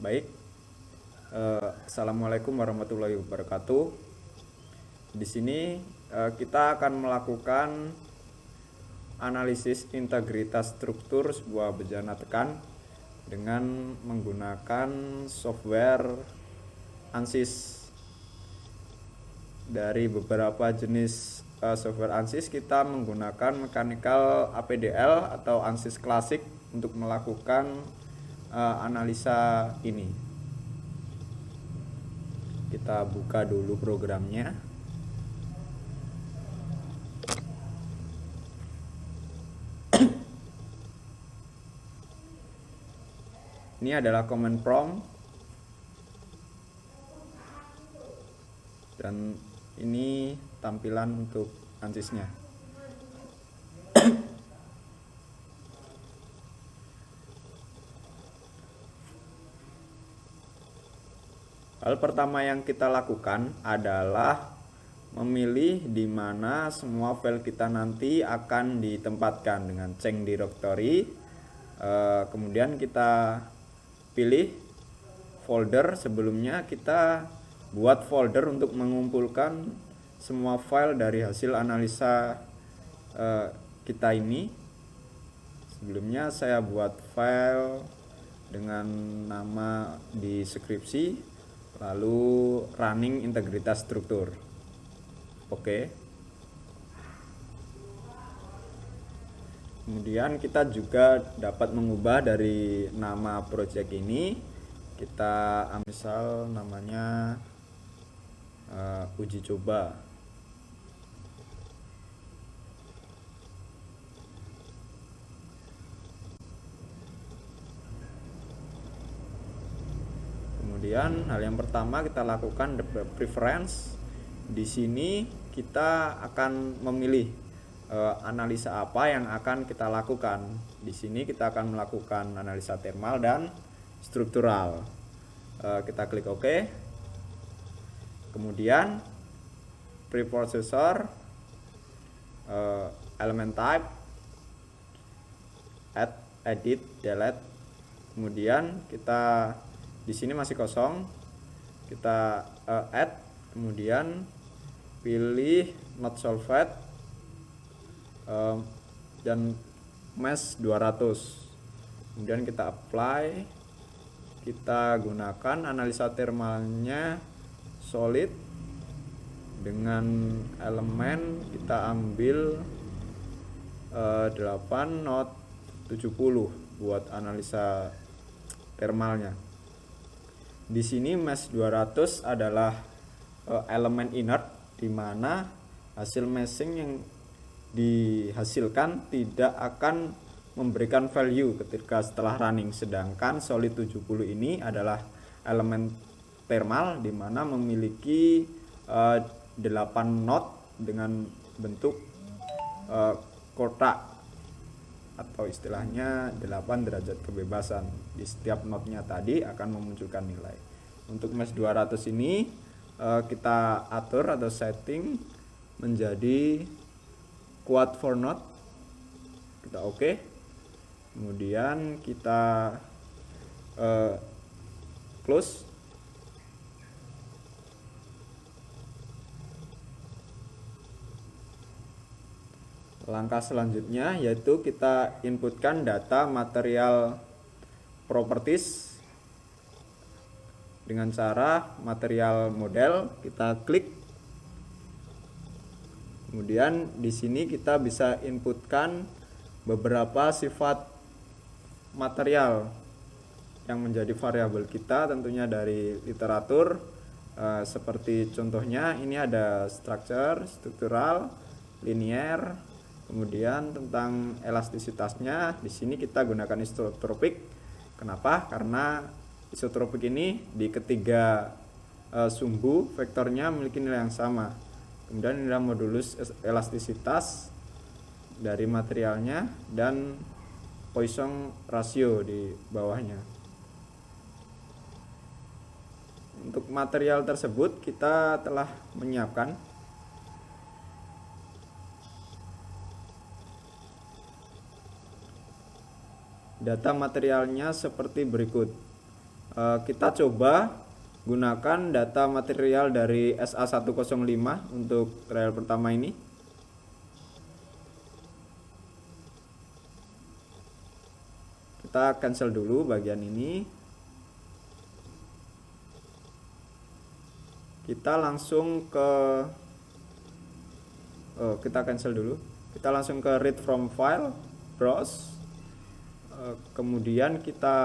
Baik, Assalamualaikum warahmatullahi wabarakatuh. Di sini kita akan melakukan analisis integritas struktur sebuah bejana tekan dengan menggunakan software ANSYS. Dari beberapa jenis software ANSYS, kita menggunakan mechanical APDL atau ANSYS klasik untuk melakukan analisa ini. Kita buka dulu programnya. Ini adalah command prompt dan ini tampilan untuk ANSYS-nya. Hal pertama yang kita lakukan adalah memilih di mana semua file kita nanti akan ditempatkan dengan change directory. Kemudian kita pilih folder. Sebelumnya kita buat folder untuk mengumpulkan semua file dari hasil analisa kita ini. Sebelumnya saya buat file dengan nama di deskripsi, lalu running integritas struktur. Oke. Kemudian kita juga dapat mengubah dari nama project ini. Kita misal namanya uji coba. Kemudian hal yang pertama kita lakukan the preference. Di sini kita akan memilih analisa apa yang akan kita lakukan. Di sini kita akan melakukan analisa thermal dan struktural. Kita klik OK. Kemudian preprocessor, element type, add, edit, delete. Kemudian kita di sini masih kosong, kita add, kemudian pilih not solved dan mesh 200. Kemudian kita apply, kita gunakan analisa thermalnya solid dengan elemen, kita ambil 8 not 70 buat analisa thermalnya. Di sini mesh 200 adalah elemen inert, di mana hasil meshing yang dihasilkan tidak akan memberikan value ketika setelah running, sedangkan solid 70 ini adalah elemen thermal di mana memiliki 8 knot dengan bentuk kotak atau istilahnya 8 derajat kebebasan. Di setiap notnya tadi akan memunculkan nilai. Untuk mesh 200 ini kita atur atau setting menjadi quad for knot. Kita OK. Kemudian kita close. Langkah selanjutnya yaitu kita inputkan data material properties dengan cara material model. Kita klik. Kemudian di sini kita bisa inputkan beberapa sifat material yang menjadi variabel kita, tentunya dari literatur. Seperti contohnya ini ada structure, struktural, linear. Kemudian tentang elastisitasnya, di sini kita gunakan isotropik. Kenapa? Karena isotropik ini di ketiga sumbu vektornya memiliki nilai yang sama. Kemudian ini adalah modulus elastisitas dari materialnya dan Poisson ratio di bawahnya. Untuk material tersebut kita telah menyiapkan data materialnya seperti berikut. Kita coba gunakan data material dari SA105 untuk trial pertama ini. Kita cancel dulu bagian ini. Kita langsung ke kita cancel dulu. Kita langsung ke read from file, browse. Kemudian kita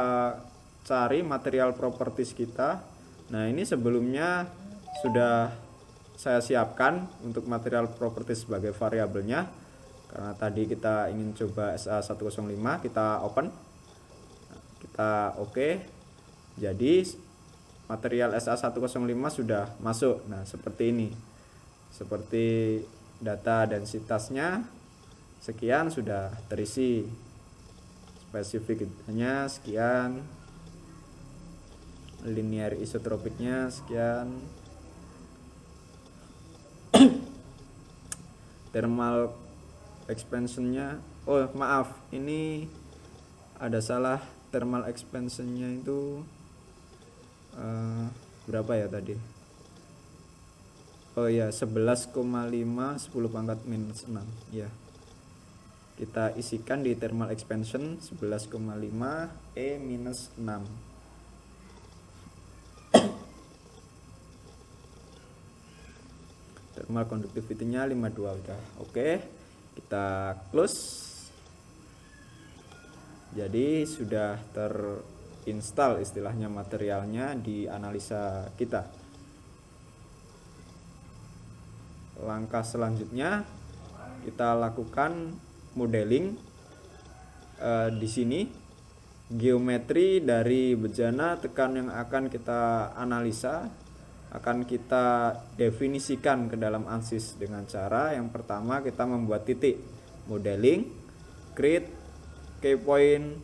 cari material properties kita. Nah, ini sebelumnya sudah saya siapkan untuk material properties sebagai variabelnya. Karena tadi kita ingin coba SA105, kita open. Kita oke. Jadi material SA105 sudah masuk. Nah, seperti ini. Seperti data densitasnya sekian sudah terisi. Spesifiknya sekian. Linear isotropiknya sekian. Thermal expansionnya, oh maaf, ini ada salah. Thermal expansionnya itu berapa ya tadi? Oh ya, 11,5 10 pangkat minus 6 ya. Kita isikan di thermal expansion 11,5 E minus 6. Thermal conductivity-nya 52 udah. Oke. Kita close. Jadi sudah terinstall istilahnya materialnya di analisa kita. Langkah selanjutnya kita lakukan modeling. Di sini geometri dari bejana tekan yang akan kita analisa akan kita definisikan ke dalam ANSYS dengan cara yang pertama kita membuat titik modeling, create key point,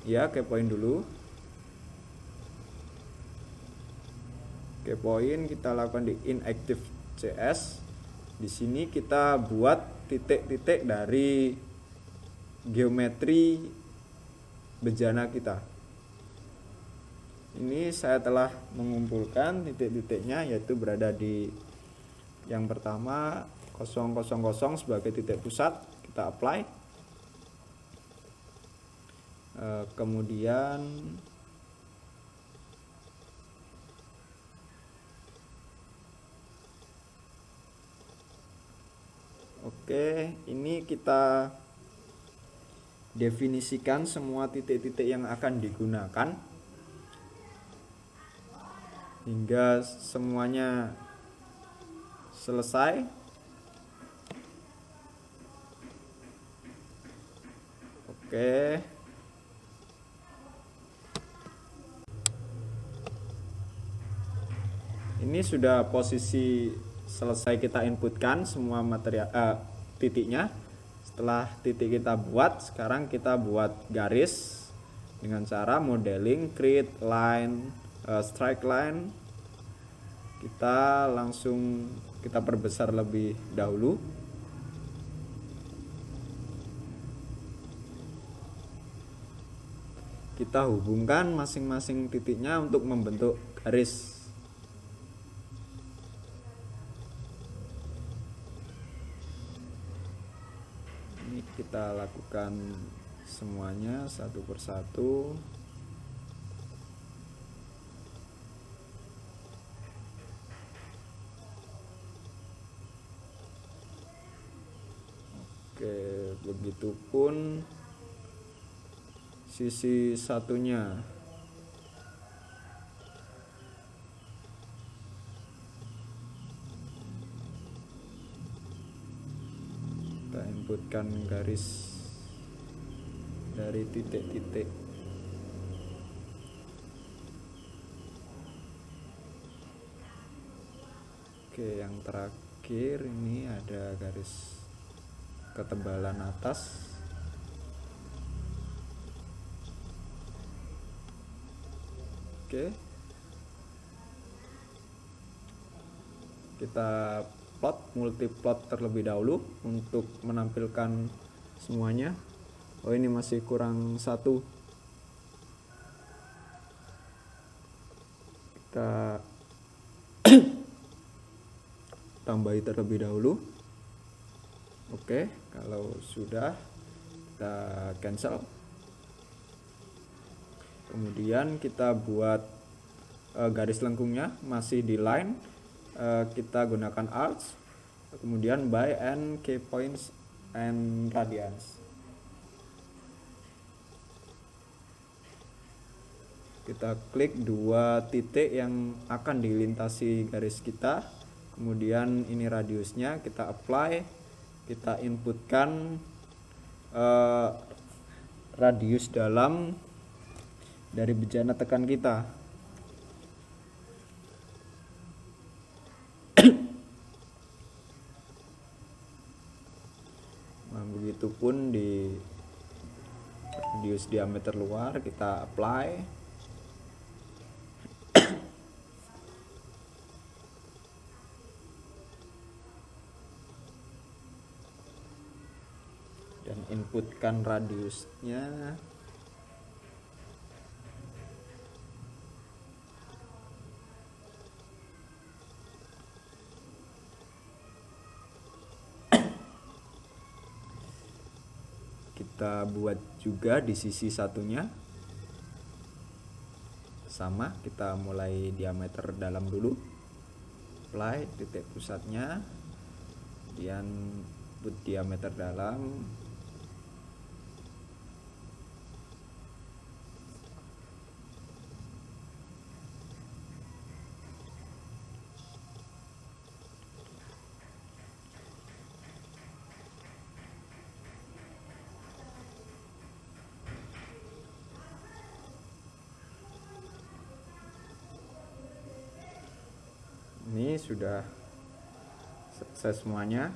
key point dulu. Key point kita lakukan di inactive.js. Di sini kita buat titik-titik dari geometri bejana kita. Ini saya telah mengumpulkan titik-titiknya, yaitu berada di yang pertama 000 sebagai titik pusat. Kita apply. Kemudian ini kita definisikan semua titik-titik yang akan digunakan hingga semuanya selesai. Ini sudah posisi selesai kita inputkan semua material titiknya. Setelah titik kita buat, sekarang kita buat garis dengan cara modeling, create line, strike line. Kita langsung kita perbesar lebih dahulu. Kita hubungkan masing-masing titiknya untuk membentuk garis. Ini kita lakukan semuanya satu persatu. Begitupun sisi satunya. Kita inputkan garis dari titik-titik. Yang terakhir ini ada garis ketebalan atas. Kita plot, multiplot terlebih dahulu untuk menampilkan semuanya. Oh, ini masih kurang satu. kita tambahi terlebih dahulu. Oke, kalau sudah kita cancel. Kemudian kita buat garis lengkungnya masih di line, kita gunakan arcs, kemudian by and key points and radians. Kita klik dua titik yang akan dilintasi garis kita, kemudian ini radiusnya, kita apply, kita inputkan radius dalam dari bejana tekan kita. Nah, begitupun di radius diameter luar kita apply. Dan inputkan radiusnya. Kita buat juga di sisi satunya sama, kita mulai diameter dalam dulu, apply titik pusatnya, kemudian put diameter dalam, ini sudah selesai semuanya.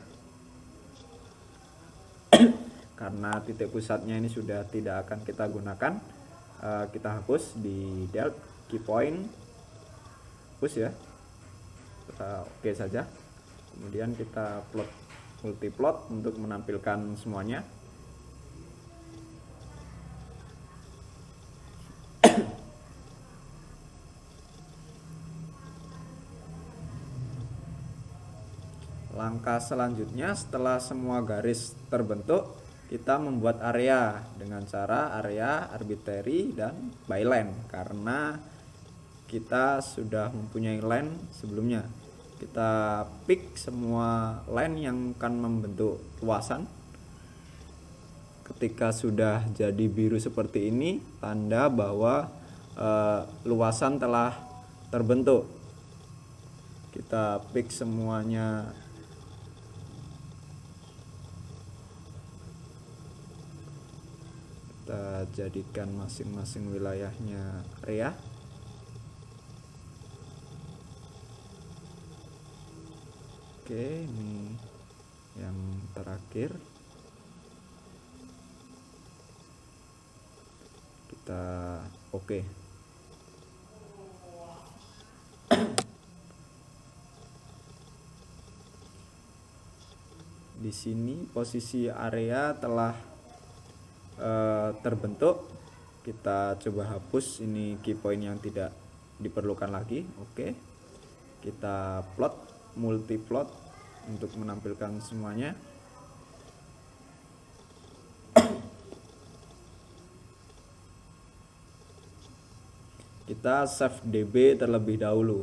Karena titik pusatnya ini sudah tidak akan kita gunakan, kita hapus di delete key point, hapus ya, kita oke saja. Kemudian kita plot multiplot untuk menampilkan semuanya. Langkah selanjutnya setelah semua garis terbentuk, kita membuat area dengan cara area arbitrary dan by line, karena kita sudah mempunyai line sebelumnya. Kita pick semua line yang akan membentuk luasan. Ketika sudah jadi biru seperti ini, tanda bahwa luasan telah terbentuk. Kita pick semuanya. Kita jadikan masing-masing wilayahnya area. Oke, ini yang terakhir. Kita oke. Di sini posisi area telah terbentuk. Kita coba hapus ini key point yang tidak diperlukan lagi. Oke, kita plot multiplot untuk menampilkan semuanya. Kita save db terlebih dahulu.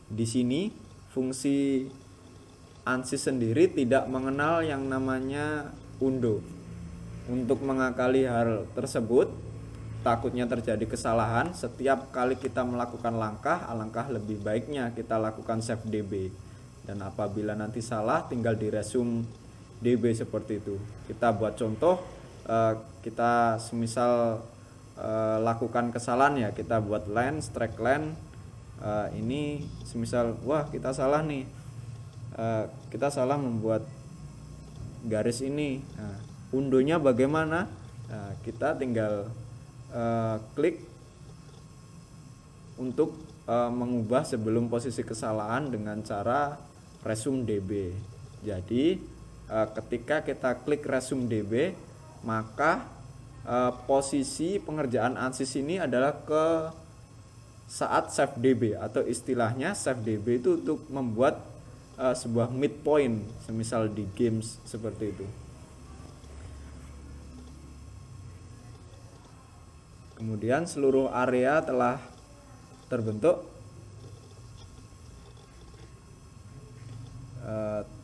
Di sini fungsi ANSYS sendiri tidak mengenal yang namanya undo. Untuk mengakali hal tersebut, takutnya terjadi kesalahan, setiap kali kita melakukan langkah, alangkah lebih baiknya kita lakukan save db. Dan apabila nanti salah, tinggal di resume db seperti itu. Kita buat contoh, kita semisal lakukan kesalahan ya, kita buat line, strike line. Ini semisal, wah kita salah nih, kita salah membuat garis ini. Nah, undonya bagaimana? Nah, kita tinggal klik untuk mengubah sebelum posisi kesalahan dengan cara resume db. Jadi ketika kita klik resume db, maka posisi pengerjaan ANSYS ini adalah ke saat save DB, atau istilahnya save DB itu untuk membuat sebuah midpoint, semisal di games seperti itu. Kemudian seluruh area telah terbentuk.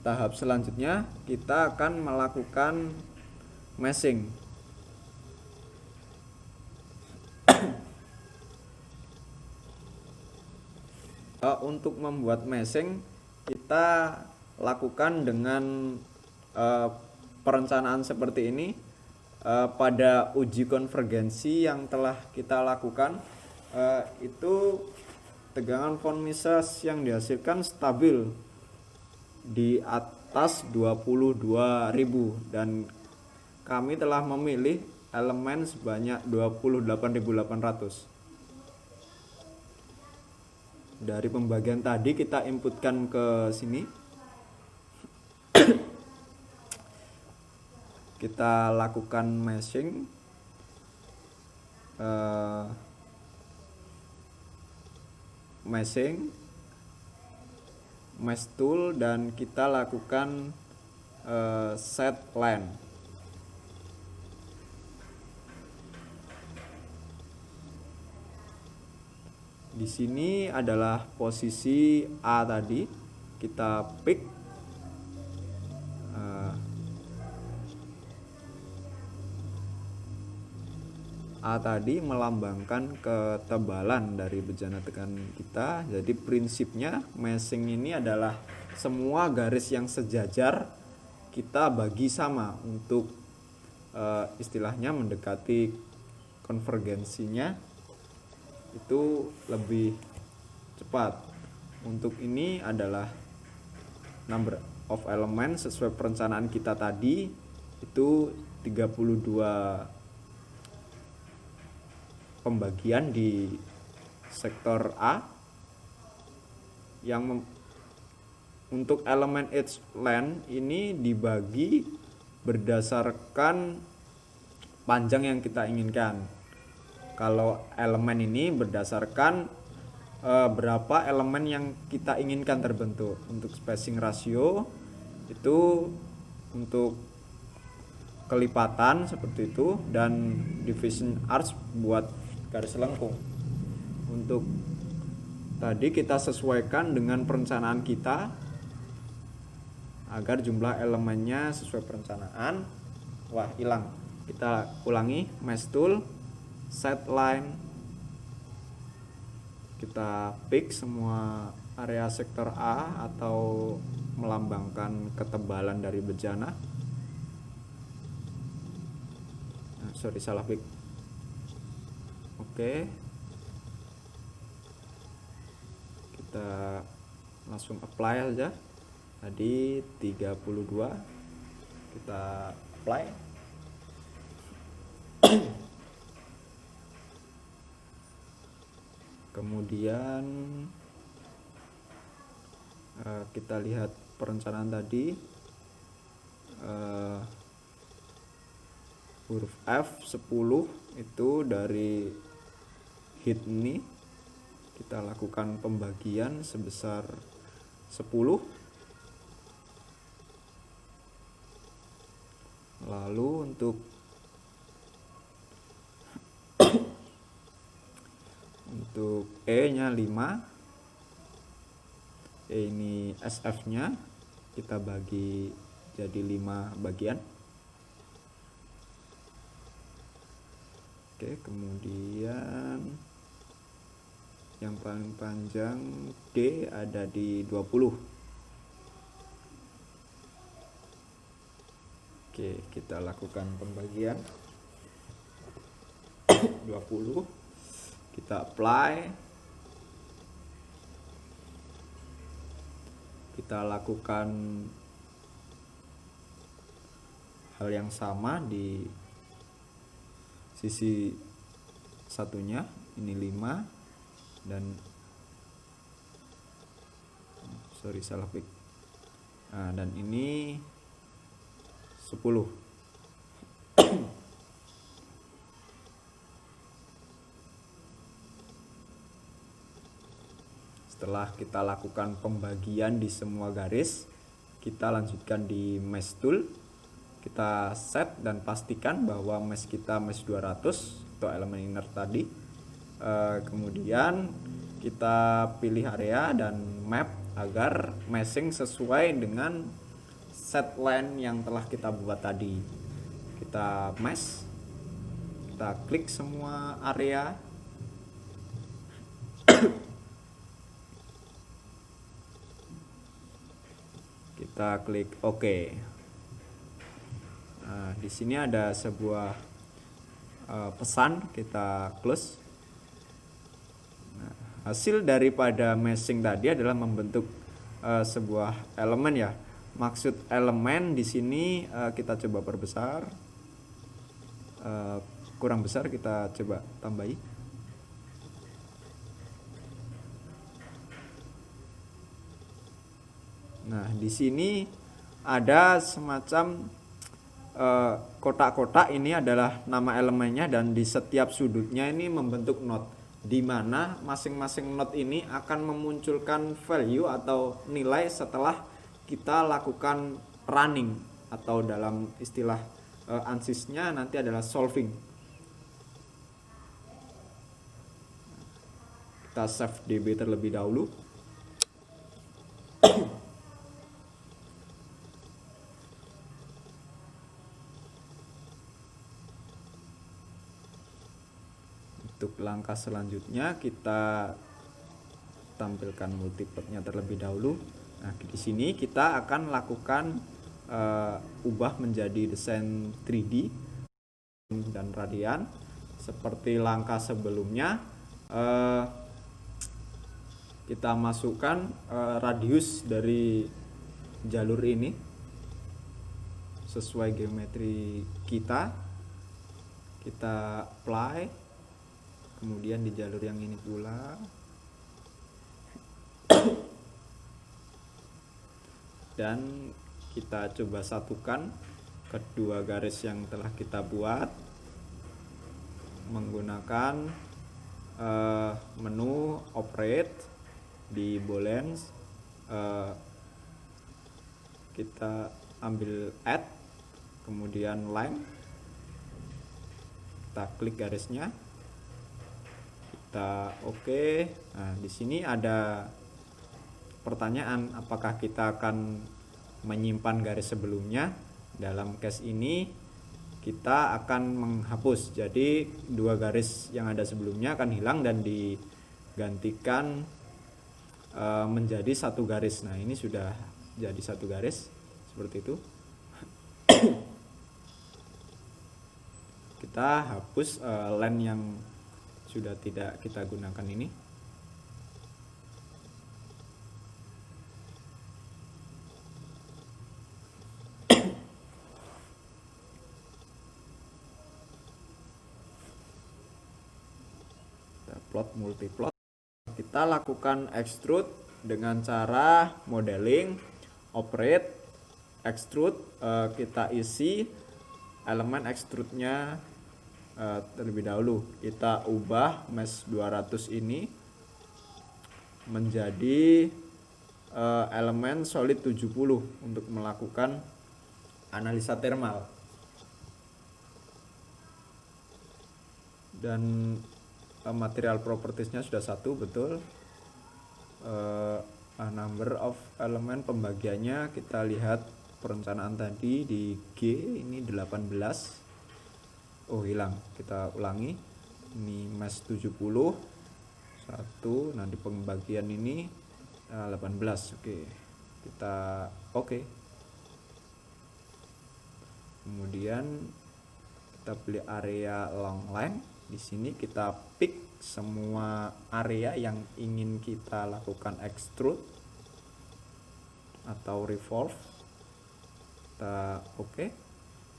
Tahap selanjutnya kita akan melakukan meshing. Untuk membuat meshing kita lakukan dengan perencanaan seperti ini. Pada uji konvergensi yang telah kita lakukan, itu tegangan von Mises yang dihasilkan stabil di atas 22.000, dan kami telah memilih elemen sebanyak 28.800. Dari pembagian tadi kita inputkan ke sini. Kita lakukan meshing. Mesh tool, dan kita lakukan set line. Di sini adalah posisi A tadi, kita pick. A tadi melambangkan ketebalan dari bejana tekanan kita. Jadi prinsipnya meshing ini adalah semua garis yang sejajar kita bagi sama untuk istilahnya mendekati konvergensinya itu lebih cepat. Untuk ini adalah number of element sesuai perencanaan kita tadi, itu 32 pembagian di sektor A. Yang untuk elemen edge length ini dibagi berdasarkan panjang yang kita inginkan. Kalau elemen ini berdasarkan berapa elemen yang kita inginkan terbentuk. Untuk spacing ratio itu untuk kelipatan seperti itu, dan division arcs buat garis lengkung. Untuk tadi kita sesuaikan dengan perencanaan kita agar jumlah elemennya sesuai perencanaan. Wah, hilang. Kita ulangi, mesh tool, set line. Kita pick semua area sektor A atau melambangkan ketebalan dari bejana. Salah pick. Oke. Kita langsung apply aja. Tadi 32. Kita apply. Kemudian kita lihat perencanaan tadi. Huruf F 10 itu dari hit ini kita lakukan pembagian sebesar 10. Lalu untuk E nya 5. E ini SF nya kita bagi jadi 5 bagian. Oke, kemudian yang paling panjang D ada di 20. Oke, kita lakukan pembagian 20. Kita apply. Kita lakukan hal yang sama di sisi satunya. Ini 5 dan salah pick. Dan ini 10. setelah kita lakukan pembagian di semua garis, kita lanjutkan di mesh tool. Kita set dan pastikan bahwa mesh kita mesh 200 atau elemen inner tadi. Kemudian kita pilih area dan map agar meshing sesuai dengan set line yang telah kita buat tadi. Kita mesh, kita klik semua area, kita klik OK. Nah, di sini ada sebuah pesan, kita close. Nah, hasil daripada meshing tadi adalah membentuk sebuah elemen ya. Maksud elemen di sini kita coba perbesar. Kurang besar, kita coba tambahi. Nah, di sini ada semacam kotak-kotak, ini adalah nama elemennya, dan di setiap sudutnya ini membentuk node, di mana masing-masing node ini akan memunculkan value atau nilai setelah kita lakukan running, atau dalam istilah ANSYS-nya nanti adalah solving. Kita save DB terlebih dahulu. Untuk langkah selanjutnya kita tampilkan multiplotnya terlebih dahulu. Nah, di sini kita akan lakukan ubah menjadi desain 3D dan radian seperti langkah sebelumnya. Kita masukkan radius dari jalur ini sesuai geometri kita apply. Kemudian di jalur yang ini pula, dan kita coba satukan kedua garis yang telah kita buat menggunakan menu operate di Booleans. Kita ambil add, kemudian line, kita klik garisnya, kita oke. Nah, di sini ada pertanyaan, apakah kita akan menyimpan garis sebelumnya. Dalam case ini kita akan menghapus, jadi dua garis yang ada sebelumnya akan hilang dan digantikan menjadi satu garis. Nah, ini sudah jadi satu garis seperti itu. Kita hapus line yang sudah tidak kita gunakan ini. Kita plot multiplot. Kita lakukan extrude dengan cara modeling, operate, extrude. Kita isi elemen extrude-nya terlebih dahulu. Kita ubah mesh 200 ini menjadi elemen solid 70 untuk melakukan analisa thermal. Dan material propertiesnya sudah satu, betul. Number of element, pembagiannya kita lihat perencanaan tadi di G ini 18. Oh, hilang, kita ulangi. Ini mesh 70 1, nah di pembagian ini 18. Oke, kita oke. Kemudian kita pilih area long line. Di sini kita pick semua area yang ingin kita lakukan extrude atau revolve. Kita oke.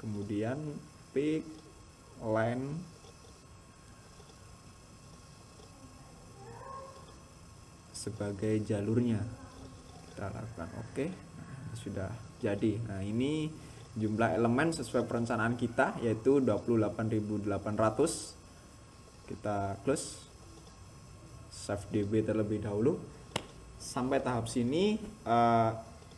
Kemudian pick line sebagai jalurnya, kita lakukan oke. Nah, sudah jadi. Nah, ini jumlah elemen sesuai perencanaan kita, yaitu 28.800. Kita close, save DB terlebih dahulu. sampai tahap sini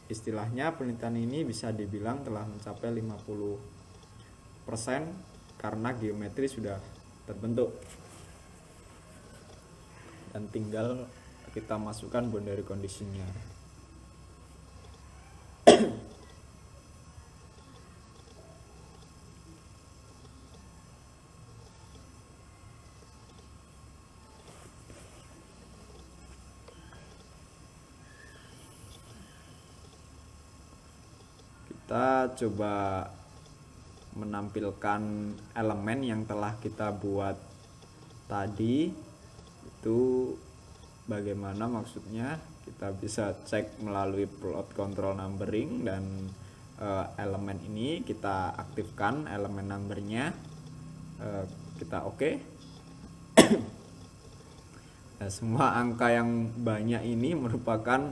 istilahnya penelitian ini bisa dibilang telah mencapai 50% karena geometri sudah terbentuk dan tinggal kita masukkan boundary conditionnya. Kita coba menampilkan elemen yang telah kita buat tadi. Itu bagaimana maksudnya? Kita bisa cek melalui plot control numbering, dan elemen ini kita aktifkan elemen numbernya, kita oke. Nah, semua angka yang banyak ini merupakan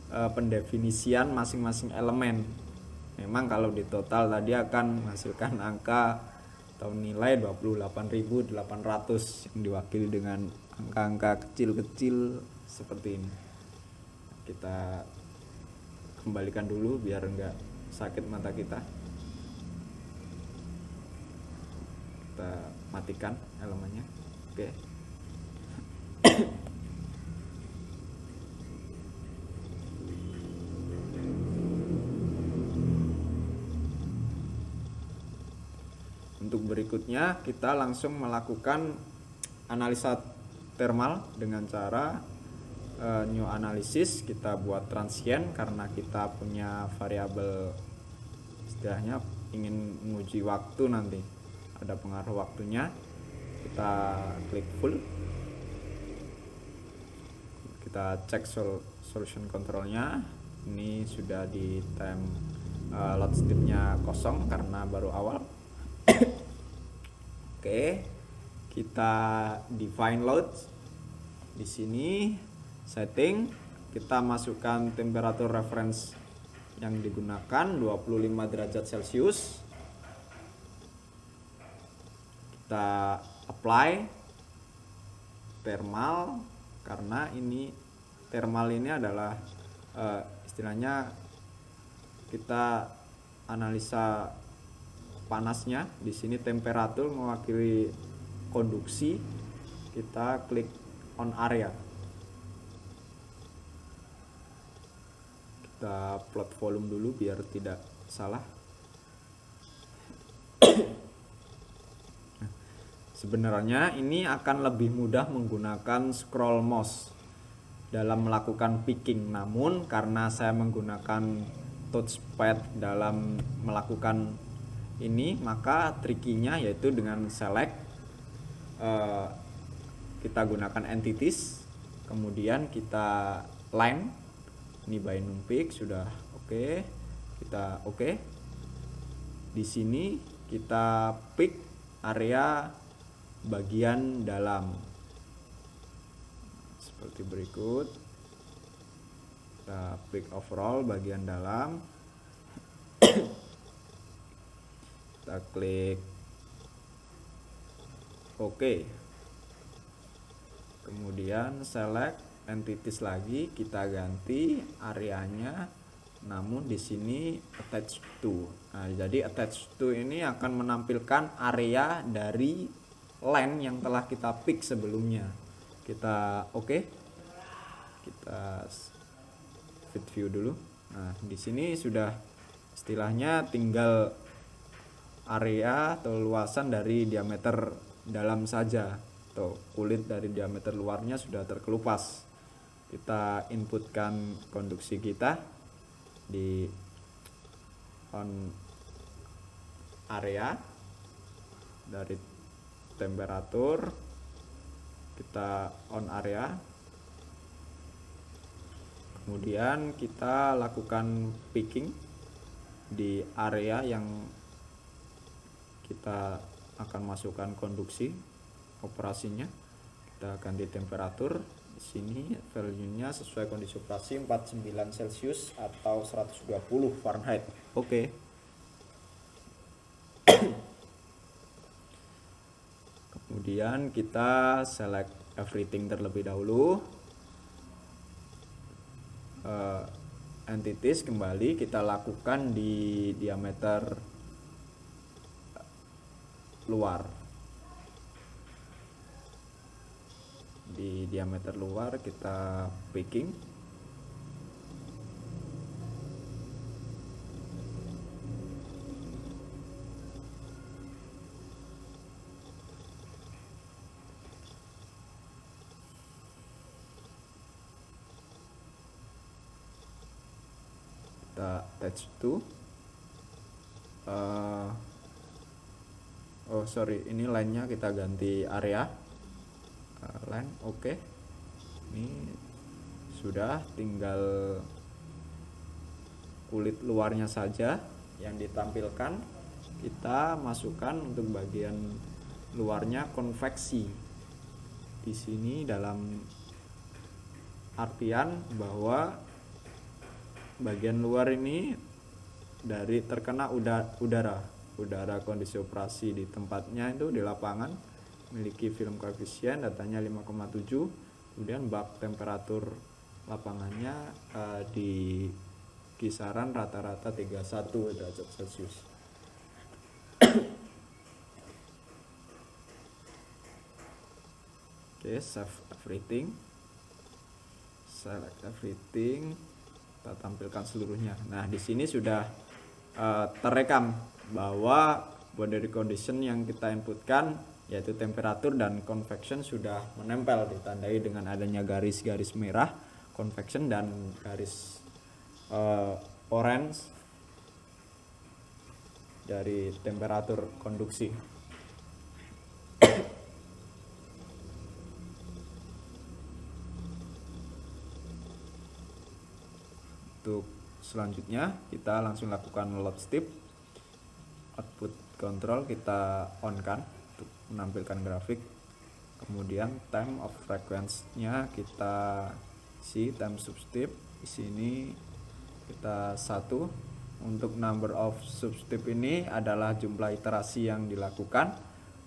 pendefinisian masing-masing elemen. Memang kalau di total tadi akan menghasilkan angka atau nilai 28.800 yang diwakili dengan angka-angka kecil-kecil seperti ini. Kita kembalikan dulu biar enggak sakit mata kita. Kita matikan elemennya. Oke. Untuk berikutnya kita langsung melakukan analisa thermal dengan cara new analysis. Kita buat transient karena kita punya variabel, istilahnya ingin menguji waktu, nanti ada pengaruh waktunya. Kita klik full, kita cek solution controlnya. Ini sudah di time load stepnya kosong karena baru awal. Oke, kita define load. Di sini setting, kita masukkan temperatur reference yang digunakan 25 derajat Celcius. Kita apply thermal karena ini thermal ini adalah istilahnya kita analisa panasnya. Di sini temperatur mewakili konduksi. Kita klik on area. Kita plot volume dulu biar tidak salah. Sebenarnya ini akan lebih mudah menggunakan scroll mouse dalam melakukan picking, namun karena saya menggunakan touchpad dalam melakukan ini, maka trikinya yaitu dengan select, kita gunakan entities, kemudian kita line, ini by numpik sudah oke. Kita oke. Di sini kita pick area bagian dalam seperti berikut. Kita pick overall bagian dalam. Kita klik oke. Kemudian select entities lagi, kita ganti areanya, namun di sini attach to. Nah, jadi attach to ini akan menampilkan area dari line yang telah kita pick sebelumnya. Kita oke. Kita fit view dulu. Nah, di sini sudah istilahnya tinggal area atau luasan dari diameter dalam saja, atau kulit dari diameter luarnya sudah terkelupas. Kita inputkan konduksi kita di on area dari temperatur, kita on area, kemudian kita lakukan picking di area yang kita akan masukkan konduksi operasinya. Kita ganti temperatur. Di sini value-nya sesuai kondisi operasi 49 Celcius atau 120 Fahrenheit. Oke. Kemudian kita select everything terlebih dahulu. entities kembali kita lakukan di diameter luar. Di diameter luar kita picking. Kita attach to ini line-nya kita ganti area line. Oke. Ini sudah, tinggal kulit luarnya saja yang ditampilkan. Kita masukkan untuk bagian luarnya konveksi. Di sini dalam artian bahwa bagian luar ini dari terkena udara kondisi operasi di tempatnya itu di lapangan, memiliki film koefisien datanya 5,7, kemudian bak temperatur lapangannya di kisaran rata-rata 31 derajat Celcius. Oke, save everything, select everything, kita tampilkan seluruhnya. Nah, di sini sudah terekam bahwa boundary condition yang kita inputkan yaitu temperatur dan convection sudah menempel, ditandai dengan adanya garis-garis merah convection dan garis orange dari temperatur konduksi. Untuk selanjutnya kita langsung lakukan load step. Output control kita on kan untuk menampilkan grafik. Kemudian time of frequency-nya kita isi time substep. Di sini kita 1. Untuk number of substep ini adalah jumlah iterasi yang dilakukan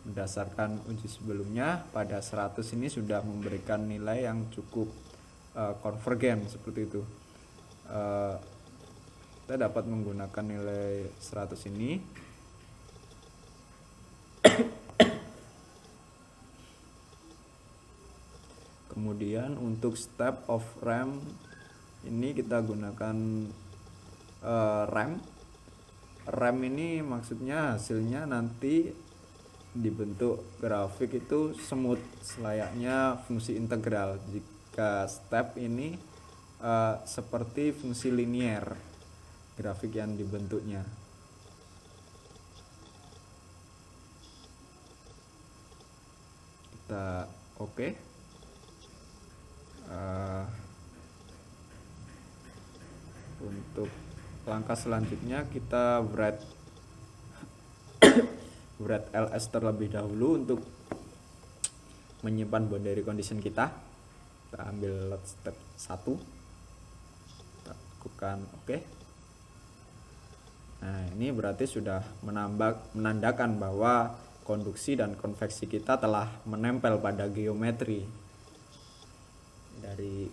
berdasarkan uji sebelumnya. Pada 100 ini sudah memberikan nilai yang cukup konvergen seperti itu. Kita dapat menggunakan nilai 100 ini. Kemudian untuk step of RAM ini kita gunakan RAM ini maksudnya hasilnya nanti dibentuk grafik itu smooth selayaknya fungsi integral. Jika step ini seperti fungsi linier grafik yang dibentuknya. Kita oke. Untuk langkah selanjutnya kita write ls terlebih dahulu untuk menyimpan boundary condition kita. Kita ambil load step 1, kita lakukan oke. Nah, ini berarti sudah menandakan bahwa konduksi dan konveksi kita telah menempel pada geometri dari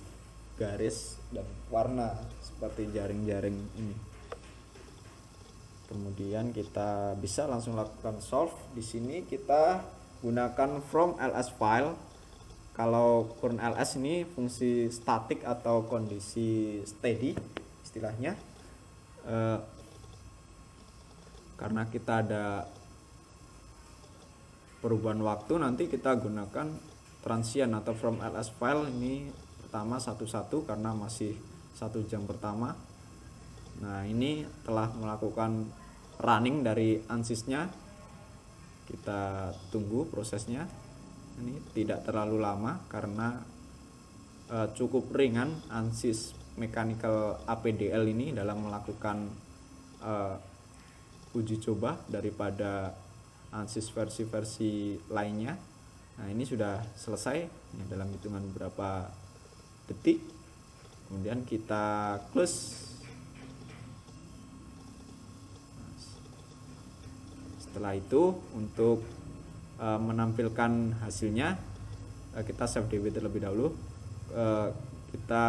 garis dan warna seperti jaring-jaring ini. Kemudian kita bisa langsung lakukan solve. Di sini kita gunakan from ls file. Kalau current ls ini fungsi statik atau kondisi steady istilahnya. Karena kita ada perubahan waktu, nanti kita gunakan transient atau from ls file. Ini pertama 1 karena masih 1 jam pertama. Nah, ini telah melakukan running dari ANSYS-nya. Kita tunggu prosesnya. Ini tidak terlalu lama karena cukup ringan ANSYS Mechanical APDL ini dalam melakukan uji coba daripada ANSYS versi-versi lainnya. Nah, ini sudah selesai ya, dalam hitungan beberapa detik. Kemudian kita close. Setelah itu untuk menampilkan hasilnya kita save DB terlebih dahulu. Kita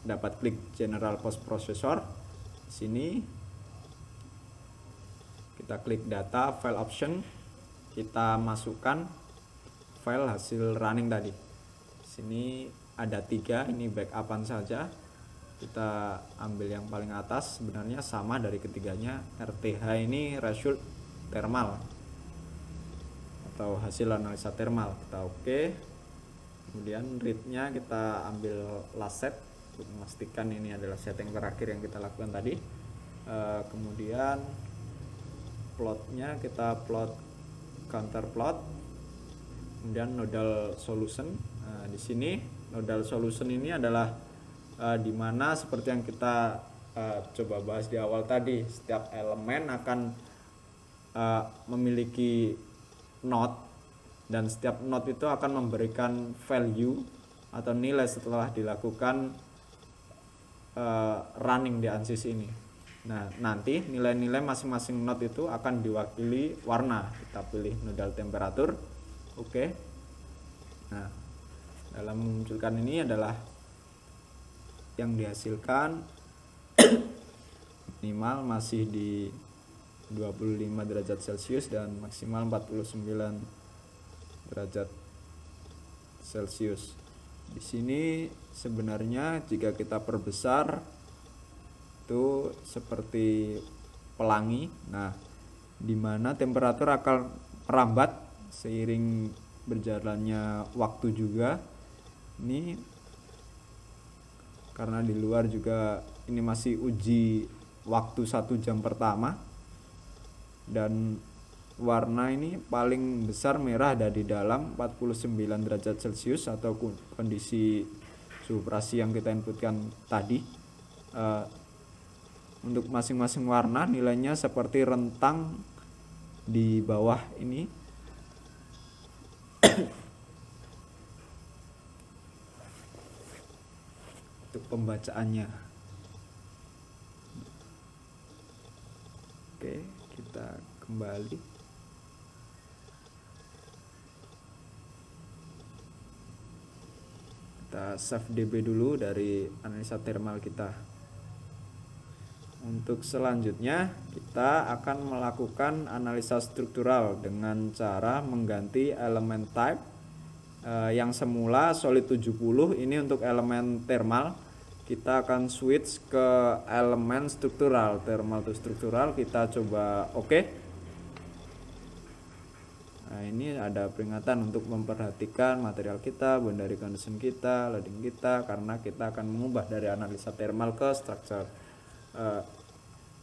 dapat klik General Post Processor. Di sini kita klik data file option, kita masukkan file hasil running tadi. Di sini ada 3, ini backupan saja. Kita ambil yang paling atas, sebenarnya sama dari ketiganya. RTH ini result thermal atau hasil analisa thermal, kita oke. Kemudian read-nya kita ambil last set untuk memastikan ini adalah setting terakhir yang kita lakukan tadi. Kemudian plotnya kita plot counter plot, kemudian nodal solution. Di sini nodal solution ini adalah dimana seperti yang kita coba bahas di awal tadi, setiap elemen akan memiliki node, dan setiap node itu akan memberikan value atau nilai setelah dilakukan running di ANSYS ini. Nah, nanti nilai-nilai masing-masing node itu akan diwakili warna. Kita pilih nodal temperatur, oke. Nah, dalam memunculkan ini adalah yang dihasilkan minimal masih di 25 derajat Celcius dan maksimal 49 derajat Celcius. Di sini sebenarnya jika kita perbesar itu seperti pelangi. Nah, di mana temperatur akan merambat seiring berjalannya waktu juga. Ini karena di luar juga ini masih uji waktu 1 jam pertama, dan warna ini paling besar merah ada di dalam 49 derajat Celcius atau kondisi suhu operasi yang kita inputkan tadi. Untuk masing-masing warna nilainya seperti rentang di bawah ini. Untuk pembacaannya. Oke, kita kembali. Kita save DB dulu dari analisa thermal kita. Untuk selanjutnya kita akan melakukan analisa struktural dengan cara mengganti elemen type yang semula solid 70 ini untuk elemen thermal. Kita akan switch ke elemen struktural, thermal to struktural. Kita coba oke. Nah, ini ada peringatan untuk memperhatikan material kita, boundary condition kita, loading kita, karena kita akan mengubah dari analisa thermal ke structure.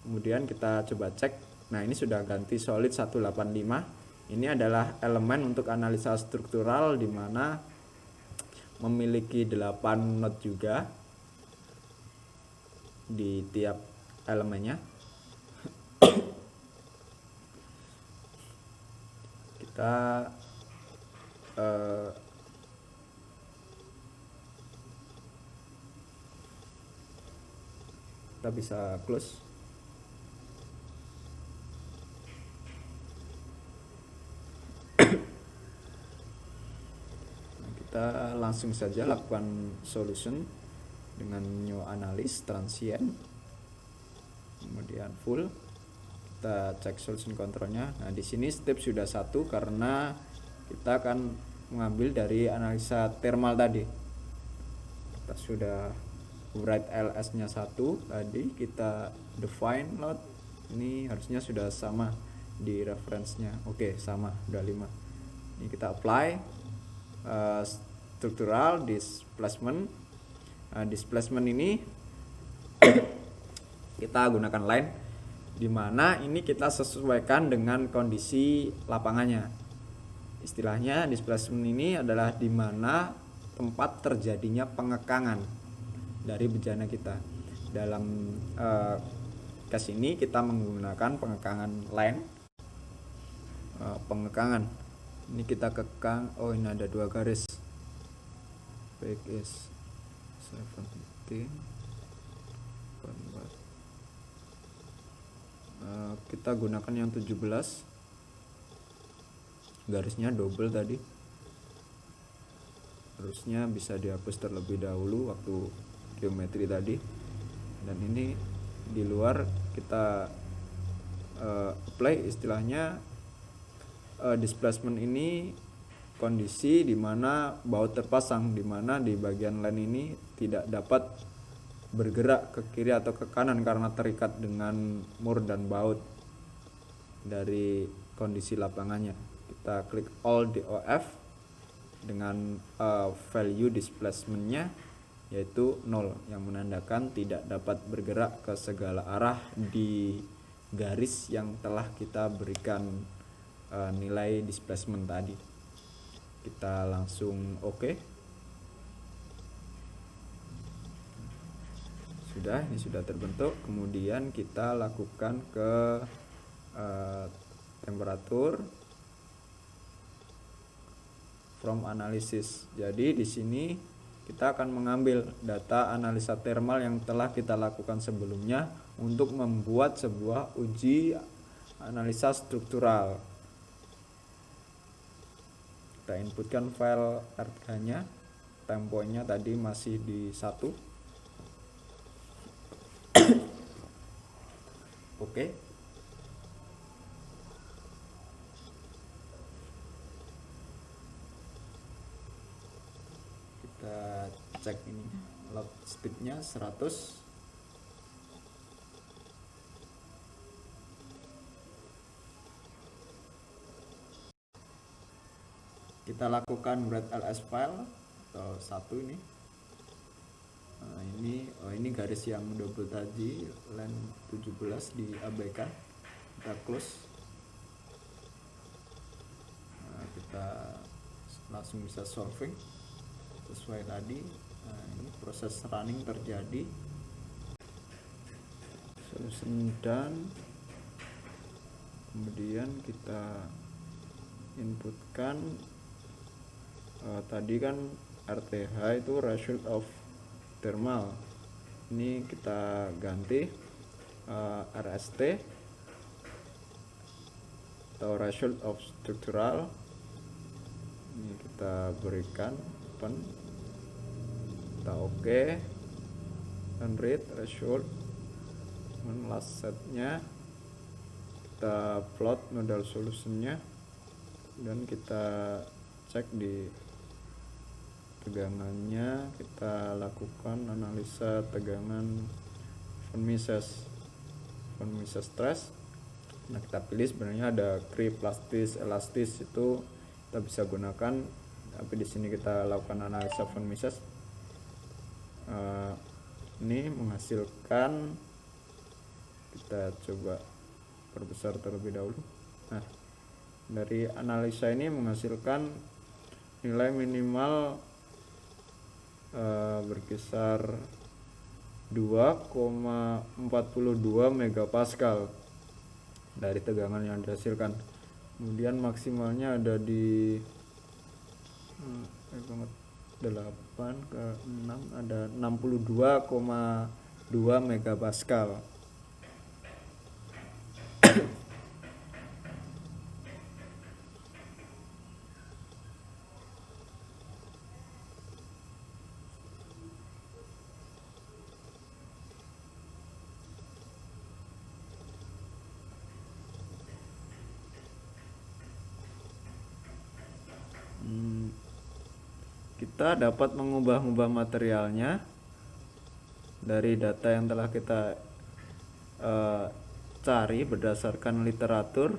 Kemudian kita coba cek. Nah, ini sudah ganti solid 185. Ini adalah elemen untuk analisa struktural di mana memiliki 8 node juga di tiap elemennya. Kita bisa close. Kita langsung saja lakukan solution dengan new analysis transient, kemudian full. Kita cek solution controlnya. Nah, di sini step sudah 1 karena kita akan mengambil dari analisa thermal tadi. Kita sudah write ls nya 1 tadi, kita define load. Ini harusnya sudah sama di reference nya. Oke, sama, udah 5. Ini kita apply struktural displacement. Displacement ini kita gunakan line, dimana ini kita sesuaikan dengan kondisi lapangannya. Istilahnya displacement ini adalah dimana tempat terjadinya pengekangan dari bejana kita. Dalam case ini kita menggunakan pengekangan line. Pengekangan ini kita kekang. Oh, ini ada 2 garis. Back is 17. Kita gunakan yang 17. Garisnya double tadi. Harusnya bisa dihapus terlebih dahulu waktu geometri tadi, dan ini di luar kita apply istilahnya displacement ini kondisi di mana baut terpasang, di mana di bagian line ini tidak dapat bergerak ke kiri atau ke kanan karena terikat dengan mur dan baut dari kondisi lapangannya. Kita klik all DOF dengan value displacementnya yaitu 0, yang menandakan tidak dapat bergerak ke segala arah di garis yang telah kita berikan nilai displacement tadi. Kita langsung oke. Ini sudah terbentuk. Kemudian kita lakukan ke temperatur from analysis. Jadi di sini kita akan mengambil data analisa thermal yang telah kita lakukan sebelumnya untuk membuat sebuah uji analisa struktural. Kita inputkan file RTH-nya, temponya tadi masih di 1. Oke. Kita cek ini load speednya 100. Kita lakukan read ls file atau 1 ini. Nah, ini garis yang double tadi, line 17 diabaikan. Kita close. Nah, kita langsung bisa solving sesuai tadi. Nah, ini proses running terjadi. Solution done. Kemudian kita inputkan tadi kan RTH itu result of thermal, ini kita ganti RST atau result of structural. Ini kita berikan open, kita oke, dan read result. Last setnya kita plot nodal solutionnya, dan kita cek di tegangannya, kita lakukan analisa tegangan von Mises stress. Nah, kita pilih sebenarnya ada creep, plastis, elastis, itu kita bisa gunakan, tapi di sini kita lakukan analisa von Mises. Ini menghasilkan, kita coba perbesar terlebih dahulu. Nah, dari analisa ini menghasilkan nilai minimal berkisar 2,42 megapascal dari tegangan yang dihasilkan. Kemudian maksimalnya ada di 8 ke 6 ada 62,2 megapascal. Kita dapat mengubah-ubah materialnya dari data yang telah kita cari berdasarkan literatur.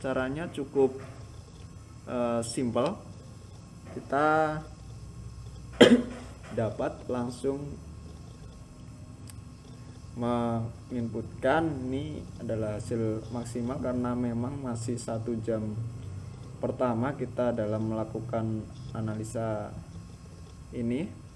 Caranya cukup simple. Kita dapat langsung menginputkan, ini adalah hasil maksimal karena memang masih 1 jam pertama kita dalam melakukan analisa ini.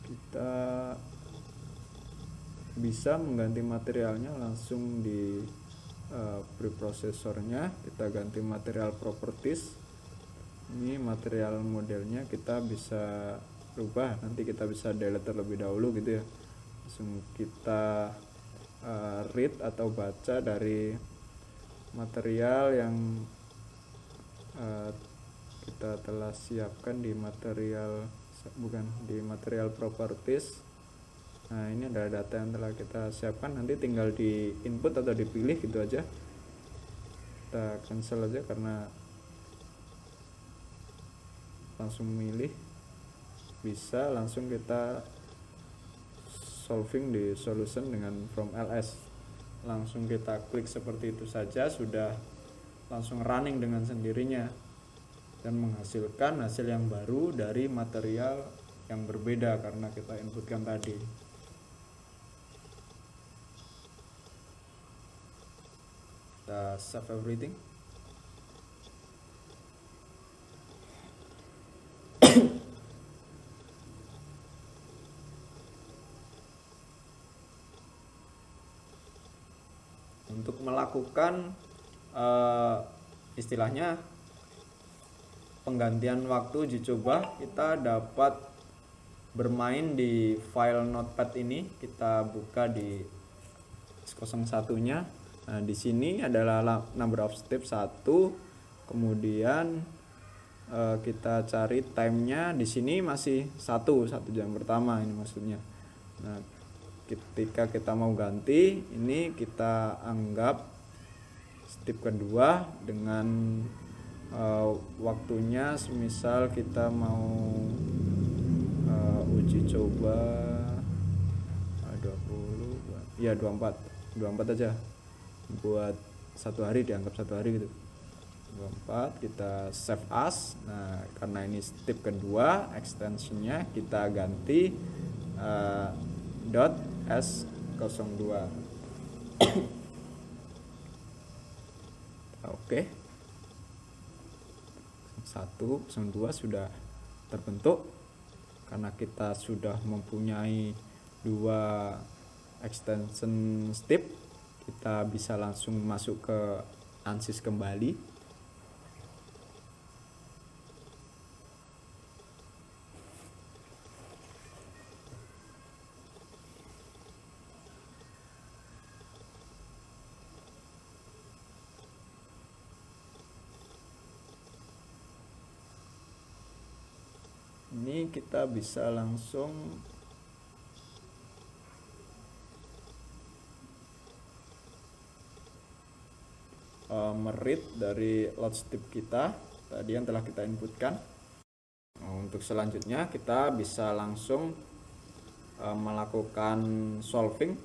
Kita bisa mengganti materialnya langsung di preprosesornya. Kita ganti material properties, Ini material modelnya kita bisa rubah, nanti kita bisa delete terlebih dahulu gitu ya. Langsung kita read atau baca dari material yang kita telah siapkan di material properties. Nah, ini adalah data yang telah kita siapkan, nanti tinggal di input atau dipilih gitu aja. Kita cancel aja karena langsung milih, bisa langsung kita solving di solution dengan from ls. Langsung kita klik seperti itu saja, sudah langsung running dengan sendirinya dan menghasilkan hasil yang baru dari material yang berbeda karena kita inputkan tadi. Kita save everything. Untuk melakukan istilahnya penggantian waktu uji coba, kita dapat bermain di file notepad ini. Kita buka di 01-nya. Nah, di sini adalah number of step 1, kemudian kita cari time-nya. Di sini masih 1 jam pertama ini maksudnya. Nah, ketika kita mau ganti, ini kita anggap step kedua dengan waktunya, semisal kita mau uji coba 20 ya 24 aja, buat 1 hari, dianggap 1 hari gitu. 24 kita save as. Nah, karena ini step kedua, extensionnya kita ganti .s02. Oke. 102 sudah terbentuk. Karena kita sudah mempunyai 2 extension step, kita bisa langsung masuk ke ANSYS kembali. Ini kita bisa langsung meread dari load step kita tadi yang telah kita inputkan. Untuk selanjutnya kita bisa langsung melakukan solving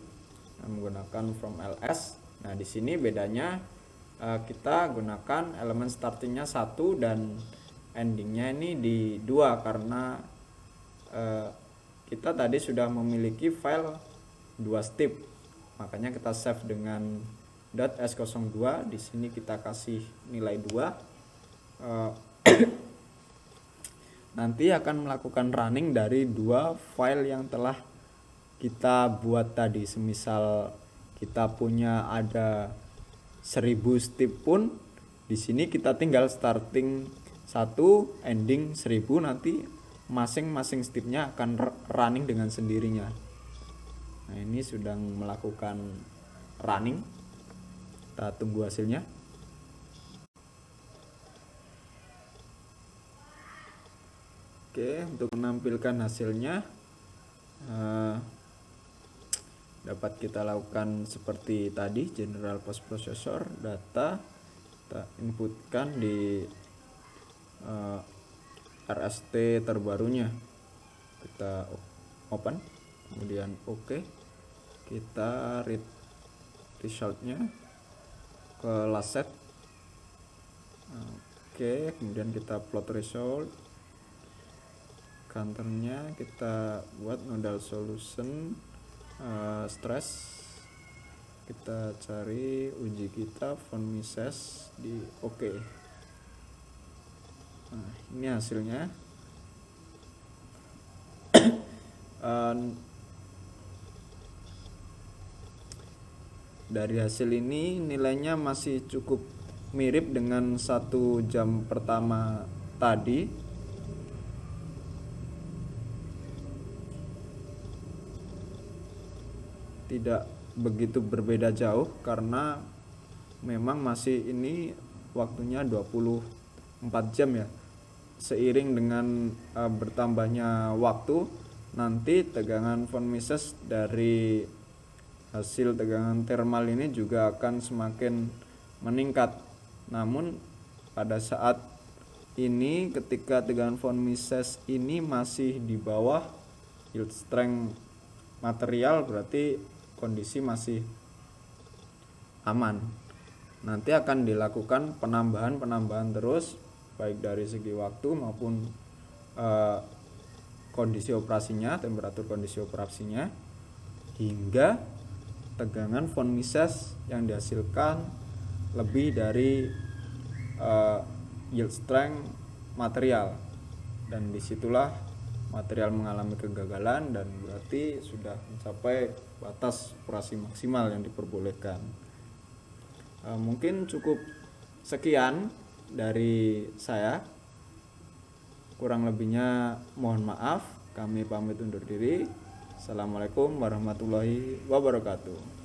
menggunakan from ls. Nah, di sini bedanya kita gunakan elemen startingnya 1 dan endingnya ini di 2 karena kita tadi sudah memiliki file 2 step, makanya kita save dengan .s02. Di sini kita kasih nilai 2. Nanti akan melakukan running dari 2 file yang telah kita buat tadi. Semisal kita punya ada 1000 step pun, di sini kita tinggal starting 1, ending 1000, nanti masing-masing stepnya akan running dengan sendirinya. Nah, ini sedang melakukan running, kita tunggu hasilnya. Oke, untuk menampilkan hasilnya dapat kita lakukan seperti tadi, general post processor, data kita inputkan di RST terbarunya, kita open, kemudian oke, kita read resultnya ke last set. Oke, kemudian kita plot result, counternya kita buat nodal solution stress, kita cari uji kita von Mises di oke. Nah, ini hasilnya. Dari hasil ini nilainya masih cukup mirip dengan 1 jam pertama tadi tidak begitu berbeda jauh, karena memang masih ini waktunya 24 jam ya. Seiring dengan bertambahnya waktu, nanti tegangan von Mises dari hasil tegangan thermal ini juga akan semakin meningkat. Namun pada saat ini, ketika tegangan von Mises ini masih di bawah yield strength material, berarti kondisi masih aman. Nanti akan dilakukan penambahan terus, baik dari segi waktu maupun kondisi operasinya, temperatur kondisi operasinya, hingga tegangan von Mises yang dihasilkan lebih dari yield strength material, dan disitulah material mengalami kegagalan dan berarti sudah mencapai batas operasi maksimal yang diperbolehkan. Mungkin cukup sekian dari saya, kurang lebihnya mohon maaf. Kami pamit undur diri. Assalamualaikum warahmatullahi wabarakatuh.